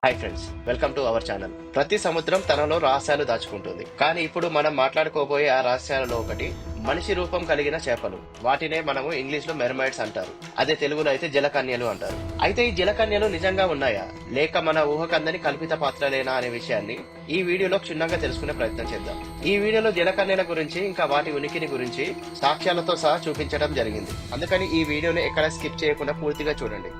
Hi friends, welcome to our channel. ప్రతి సముద్రం తనలో రహస్యాలు దాచుకుంటుంది. కానీ ఇప్పుడు మనం మాట్లాడుకోబోయే ఆ రహస్యాలలో ఒకటి మనిషి రూపం కలిగిన చేపలు. వాటినే మనము ఇంగ్లీష్ లో మెర్మైడ్స్ అంటారు. అదే తెలుగులో అయితే జలకన్యలు అంటారు. అయితే ఈ జలకన్యలు నిజంగా ఉన్నాయా, లేక మన ఊహకందని కల్పిత పాత్రలేనా అనే విషయాన్ని ఈ వీడియోలో క్షుణ్ణంగా తెలుసుకునే ప్రయత్నం చేద్దాం. ఈ వీడియోలో జలకన్యల గురించి ఇంకా వాటి ఉనికిని గురించి సాక్ష్యాలతో సహా చూపించడం జరిగింది. అందుకని ఈ వీడియోని ఎక్కడ స్కిప్ చేయకుండా పూర్తిగా చూడండి.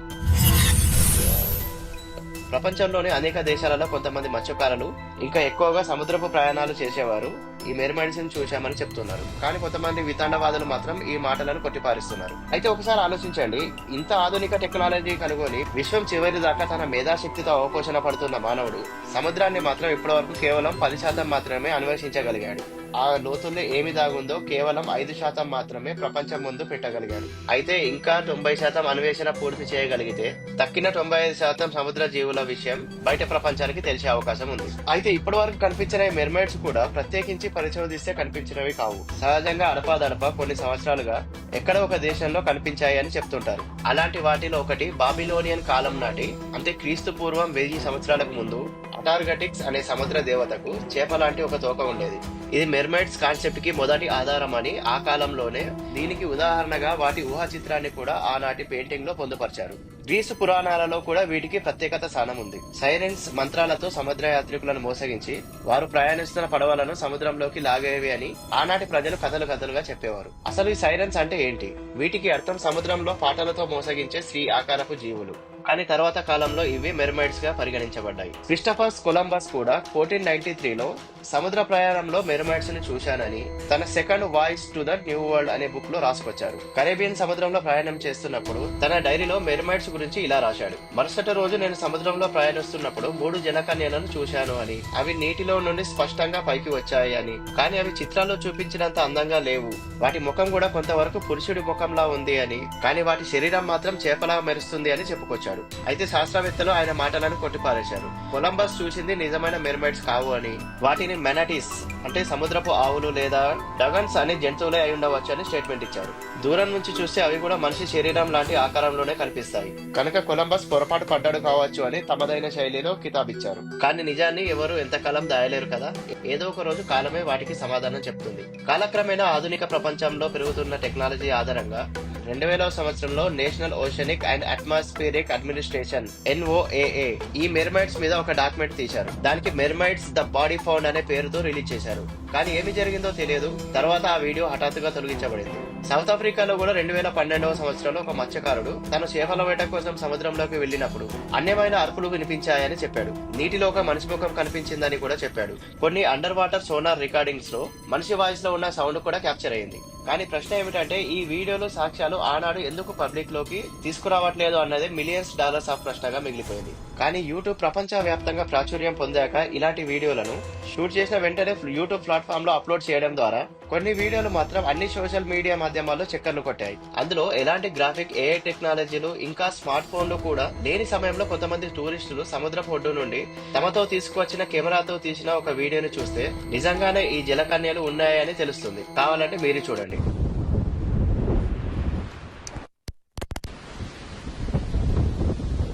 ప్రపంచంలోని అనేక దేశాలలో కొంతమంది మత్స్యకారులు ఇంకా ఎక్కువగా సముద్రపు ప్రయాణాలు చేసేవారు ఈ మెర్మైడ్స్ ని చూశామని చెప్తున్నారు. కానీ కొంతమంది వితండవాదులు మాత్రం ఈ మాటలను కొట్టిపారిస్తున్నారు. అయితే ఒకసారి ఆలోచించండి, ఇంత ఆధునిక టెక్నాలజీ కనుగొని విశ్వం చివరి దాకా తన మేధాశక్తితో అవపోషణ పడుతున్న మానవుడు సముద్రాన్ని మాత్రం ఇప్పటి వరకు కేవలం 10% మాత్రమే అన్వేషించగలిగాడు. ఆ లోతుల్లో ఏమి దాగుందో కేవలం 5% మాత్రమే ప్రపంచం ముందు పెట్టగలిగాడు. అయితే ఇంకా 90% అన్వేషణ పూర్తి చేయగలిగితే తక్కిన 95% సముద్ర జీవుల విషయం బయట ప్రపంచానికి తెలిసే అవకాశం ఉంది. అయితే ఇప్పటి వరకు కనిపించిన ఈ మెర్మైడ్స్ కూడా ప్రత్యేకించి పరిశోధిస్తే కనిపించినవి కావు. సహజంగా అడపాదడప కొన్ని సంవత్సరాలుగా ఎక్కడో ఒక దేశంలో కనిపించాయి అని చెప్తుంటారు. అలాంటి వాటిలో ఒకటి బాబిలోనియన్ కాలం నాటి, అంటే క్రీస్తు పూర్వం 1000 సంవత్సరాలకు ముందు అటార్గటిక్స్ అనే సముద్ర దేవతకు చేప లాంటి ఒక తోక ఉండేది. ఇది మెర్మైడ్స్ కాన్సెప్ట్ కి మొదటి ఆధారం అని ఆ కాలంలోనే దీనికి ఉదాహరణగా వాటి ఊహా చిత్రాన్ని కూడా ఆనాటి పెయింటింగ్ లో పొందుపరిచారు. గ్రీసు పురాణాలలో కూడా వీటికి ప్రత్యేకత స్థానం ఉంది. సైరెన్స్ మంత్రాలతో సముద్ర యాత్రికులను మోసగించి వారు ప్రయాణిస్తున్న పడవలను సముద్రంలోకి లాగేవి అని ఆనాటి ప్రజలు కథలుగా చెప్పేవారు. అసలు ఈ సైరెన్స్ అంటే ఏంటి? వీటికి అర్థం సముద్రంలో పాటలతో మోసగించే స్త్రీ ఆకారపు జీవులు. కానీ తర్వాత కాలంలో ఇవి మెర్మైడ్స్ గా పరిగణించబడ్డాయి. క్రిస్టఫర్ కొలంబస్ కూడా 1493లో సముద్ర ప్రయాణంలో మెర్మైడ్స్ ని చూశానని తన second voice to the new world అనే బుక్ లో రాసుకొచ్చారు. కరేబియన్ సముద్రంలో ప్రయాణం చేస్తున్నప్పుడు తన డైరీలో మెర్మైడ్స్ గురించి ఇలా రాశాడు: మరుసటి రోజు నేను సముద్రంలో ప్రయాణిస్తున్నప్పుడు 3 జలకన్యలను చూశాను అని. అవి నీటిలో నుండి స్పష్టంగా పైకి వచ్చాయి అని, కానీ అవి చిత్రాల్లో చూపించినంత అందంగా లేవు. వాటి ముఖం కూడా కొంతవరకు పురుషుడి ముఖంలా ఉంది అని, కానీ వాటి శరీరం మాత్రం చేపలా మెరుస్తుంది అని చెప్పుకొచ్చాడు. అయితే శాస్త్రవేత్తలు ఆయన మాటలను కొట్టిపారేశారు. కొలంబస్ చూసింది నిజమైన మెర్మైడ్స్ కావు అని, వాటిని మెనటిస్ అంటే సముద్రపు ఆవులు లేదా డగన్స్ అనే జంతువులే అయి ఉండవచ్చు అని స్టేట్మెంట్ ఇచ్చారు. దూరం నుంచి చూస్తే అవి కూడా మనిషి శరీరం లాంటి ఆకారంలోనే కనిపిస్తాయి. కనుక కొలంబస్ పొరపాటు పడ్డాడు కావచ్చు అని తమదైన శైలిలో కితాబిచ్చారు. కానీ నిజాన్ని ఎవరు ఎంతకాలం దాయలేరు కదా. ఏదో ఒక రోజు కాలమే వాటికి సమాధానం చెప్తుంది. కాలక్రమేణా ఆధునిక ప్రపంచంలో పెరుగుతున్న టెక్నాలజీ ఆధారంగా 2000వ సంవత్సరంలో national oceanic and atmospheric administration NOAA ఈ మెర్మైడ్స్ మీద ఒక డాక్యుమెంట్ తీశారు. దానికి మెర్మైడ్స్ ద బాడీ ఫౌండ్ అనే పేరుతో రిలీజ్ చేశారు. కానీ ఏమి జరిగిందో తెలియదు. తర్వాత ఆ వీడియో హఠాత్తుగా తొలగించబడింది. సౌత్ ఆఫ్రికాలో కూడా 2012వ సంవత్సరంలో ఒక మత్స్యకారుడు తన చేపల వేట కోసం సముద్రంలోకి వెళ్లినప్పుడు అన్యమైన అరుపులు వినిపించాయని చెప్పాడు. నీటిలో ఒక మనిషి ముఖం కనిపించిందని కూడా చెప్పాడు. కొన్ని అండర్ వాటర్ సోనార్ రికార్డింగ్స్ లో మనిషి వాయిస్ లో ఉన్న సౌండ్ కూడా క్యాప్చర్ అయింది. కానీ ప్రశ్న ఏమిటంటే, ఈ వీడియోలో సాక్ష్యాలు ఆనాడు ఎందుకు పబ్లిక్ లోకి తీసుకురావట్లేదు అన్నదే $మిలియన్స్ ఆఫ్ ప్రశ్నగా మిగిలిపోయింది. కానీ యూట్యూబ్ ప్రపంచ వ్యాప్తంగా ప్రాచుర్యం పొందాక ఇలాంటి వీడియోలను షూట్ చేసిన వెంటనే యూట్యూబ్ ప్లాట్ఫామ్ లో అప్లోడ్ చేయడం ద్వారా కొన్ని వీడియోలు మాత్రం అన్ని సోషల్ మీడియా మాధ్యమాల్లో చక్కర్లు కొట్టాయి. అందులో ఎలాంటి గ్రాఫిక్ AI టెక్నాలజీలు ఇంకా స్మార్ట్ ఫోన్లు కూడా లేని సమయంలో కొంతమంది టూరిస్టులు సముద్రపు ఒడ్డు నుండి తమతో తీసుకువచ్చిన కెమెరాతో తీసిన ఒక వీడియోని చూస్తే నిజంగానే ఈ జలకన్యలు ఉన్నాయని తెలుస్తుంది. కావాలంటే మీరు చూడండి.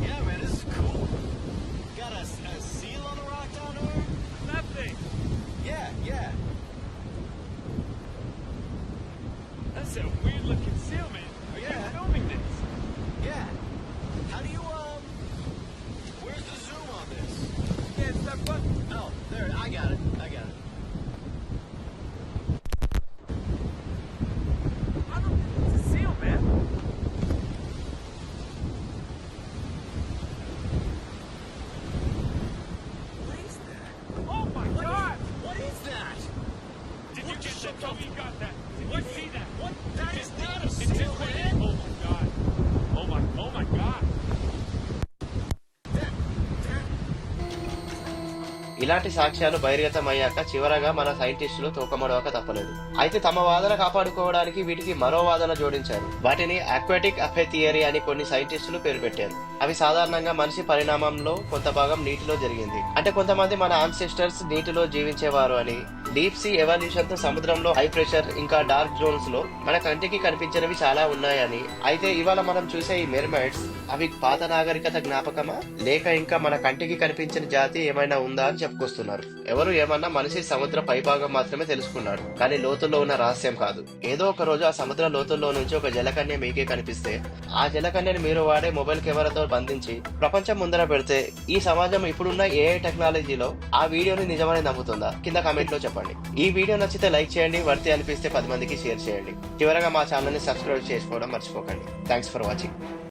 Yeah, man, this is cool. Got a seal on the rock down there? That thing? Yeah. That's a weird looking seal, man. Are you filming this? Yeah. How do you, where's the zoom on this? Yeah, it's that button. Oh, there, I got it. I don't think it's a seal, man. What is that? Oh my God! What is that? Did you get that? Tell me you got that. Did you see that? What? That is not a seal, man! Oh my God! Oh my God! ఇలాంటి సాక్ష్యాలు బహిర్గతమయ్యాక చివరగా మన సైంటిస్టులు తోకమడవక తప్పలేదు. అయితే తమ వాదన కాపాడుకోవడానికి వీటికి మరో వాదన జోడించారు. వాటిని ఆక్వాటిక్ అఫే థియరీ అని కొన్ని సైంటిస్టులు పేరు పెట్టారు. అవి సాధారణంగా మనిషి పరిణామంలో కొంత భాగం నీటిలో జరిగింది. అంటే కొంతమంది మన ఆన్సెస్టర్స్ నీటిలో జీవించేవారు అని, డీప్ సీ ఎవల్యూషన్ తో సముద్రంలో హై ప్రెషర్ ఇంకా డార్క్ జోన్స్ లో మన కంటికి కనిపించినవి చాలా ఉన్నాయని, అయితే ఇవాళ మనం చూసే ఈ మెర్మైడ్స్ అవి పాత నాగరికత జ్ఞాపకమా లేక ఇంకా మన కంటికి కనిపించిన జాతి ఏమైనా ఉందా అని చెప్పుకొస్తున్నారు. ఎవరు ఏమన్నా మనిషి సముద్ర పైభాగం మాత్రమే తెలుసుకున్నాడు, కానీ లోతుల్లో ఉన్న రహస్యం కాదు. ఏదో ఒక రోజు ఆ సముద్ర లోతుల్లో నుంచి ఒక జలకన్య మీకే కనిపిస్తే ఆ జలకన్యని మీరు వాడే మొబైల్ కెమెరాతో బంధించి ప్రపంచం ముందర పెడితే ఈ సమాజం ఇప్పుడున్న ఏఐ టెక్నాలజీలో ఆ వీడియోని నిజమని నమ్ముతుందా? కింద కామెంట్ లో చెప్పండి. ఈ వీడియో నచ్చితే లైక్ చేయండి, వర్తి అనిపిస్తే 10 మందికి షేర్ చేయండి. చివరగా మా ఛానల్ ని సబ్స్క్రైబ్ చేసుకోవడం మర్చిపోకండి. Thanks for watching.